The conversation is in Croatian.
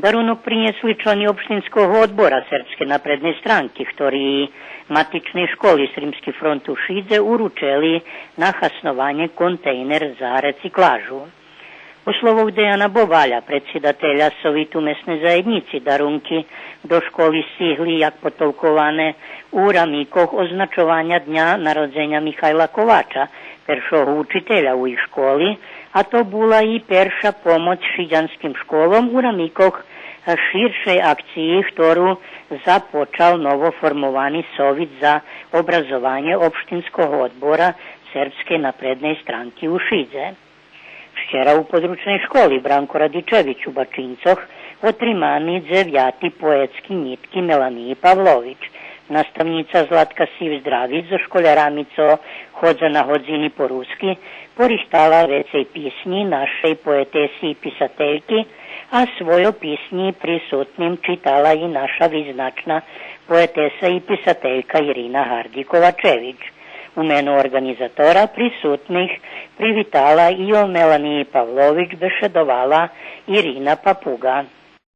Darunok priniesli člani opštinskog odbora Srpske napredne stranke, ktorí matičnej školy z Rimský front u Šidze uručili na hasnovanje kontejner za reciklažu. Po slovog Dejana Bovalja, predsjedatelja Sovitu mesne zajednici, darunki do školy stihli, jak potolkovane, u ramikoh označovanja dňa narodzenja Mihajla Kovača, peršoho učitelja u ich školi, a to bula i perša pomoć šidjanskim školom u ramikoh širšej akciji, ktorú započal novoformovani Sovit za obrazovanje opštinskog odbora Srpske napredne stranke u Šidze. Včera u područnej školi Branko Radičević u Bačincoh otrimani 9. poetski nitki Melaniji Pavlović. Nastavnica Zlatka Siv Zdravić za školjaramico Hodza na Hodzini po-ruski porihtala vecej pisnji našej poetesi i pisateljki, a svojo pisnji prisutnim čitala i naša viznačna poetesa i pisateljka Irina Hardi-Kovačević. U menu organizatora prisutnih privitala i o Melaniji Pavlović bešedovala Irina Papuga.